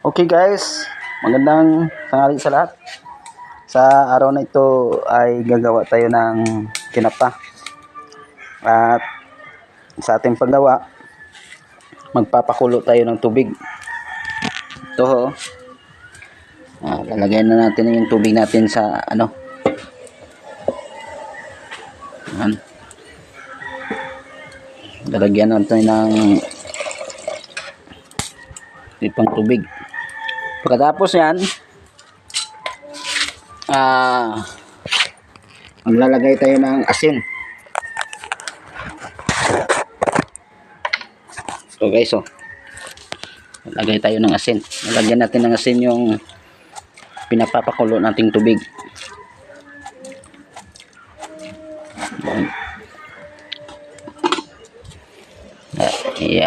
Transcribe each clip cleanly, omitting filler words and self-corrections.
Okay guys, magandang tanghali sa lahat. Sa araw na ito ay gagawa tayo ng tinapa. At sa ating paggawa, magpapakulo tayo ng tubig. Ito ho. Lalagay na natin yung tubig natin sa Yan. Lalagyan natin ng tipang tubig. Pagkatapos yan, maglalagay tayo ng asin. So guys, lalagay tayo ng asin. Lalagyan natin ng asin yung pinapapakulo nating tubig.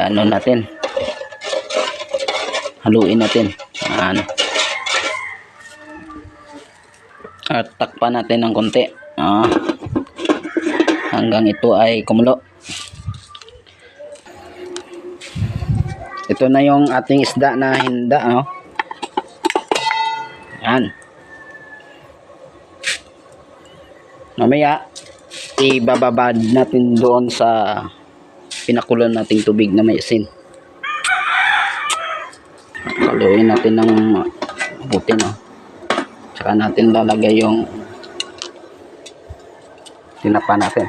Ano natin, haluin natin. At takpan natin ng konti hanggang ito ay kumulo. Ito na yung ating isda na hinda. Yan. Mamaya ibababad natin doon sa pinakulo nating tubig na may asin. Haluin natin ng mabuti, saka natin lalagay yung tinapa natin.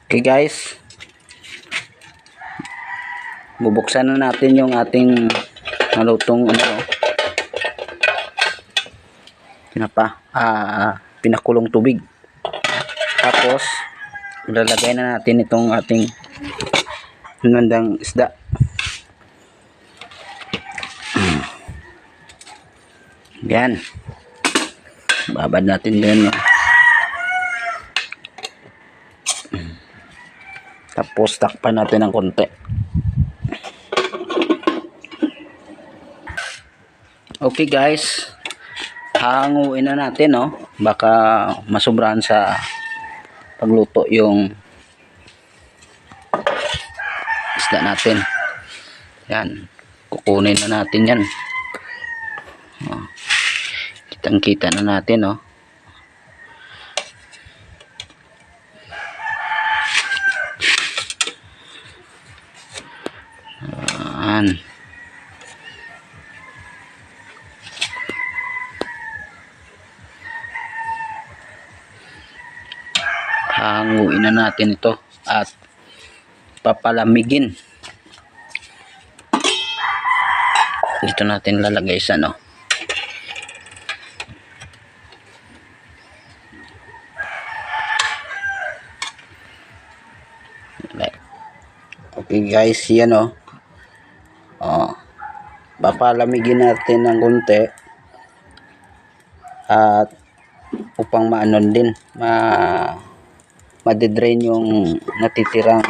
Okay guys, bubuksan na natin yung ating nalutong tinapa, pinakulong tubig. Tapos ilalagay na natin itong ating hinandang isda. Yan, babad natin din. Tapos takpan natin ng konti. Okay guys, hanguin na natin, baka masubrahan sa pagluto yung isda natin. Yan, kukunin na natin yan. Kitang kita na natin, hanguin na natin ito at papalamigin. Dito natin lalagay sa okay guys, yan papalamigin natin ng konti at upang maanon din, ma-drain yung natitirang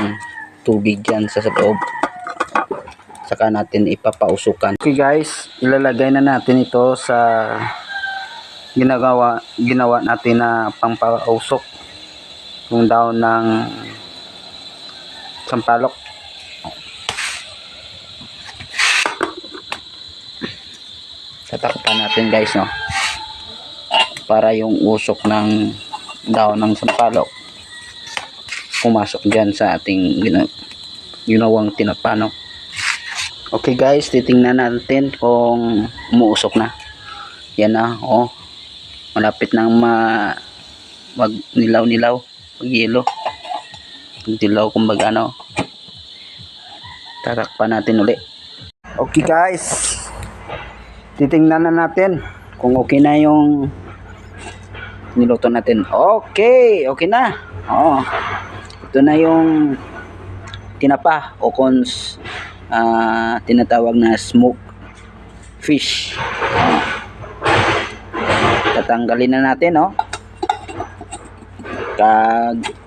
tubig dyan sa loob. Saka natin ipapausukan. Okay guys, ilalagay na natin ito sa ginawa natin na pampausok, yung daon ng sampalok. Tatakpan natin guys, para yung usok ng daon ng sampalok pumasok dyan sa ating ginawang tinapa. Okay guys, titingnan natin kung umuusok na. Yan na, malapit nang mag nilaw-nilaw, mag yelo, dilaw kumbaga. Tatakpan natin uli. Okay guys, titingnan na natin kung okay na yung niluto natin. Okay na. Ito na yung tinapa o kung tinatawag na smoke fish. Tatanggalin na natin,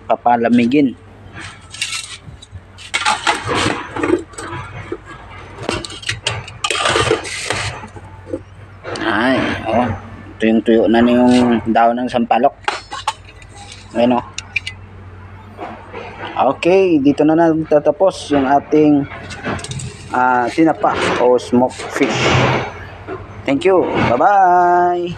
papalamigin. Tuyong-tuyo na yung daon ng sampalok. Ayan, Okay, dito na natatapos yung ating tinapa o smoked fish. Thank you. Bye-bye.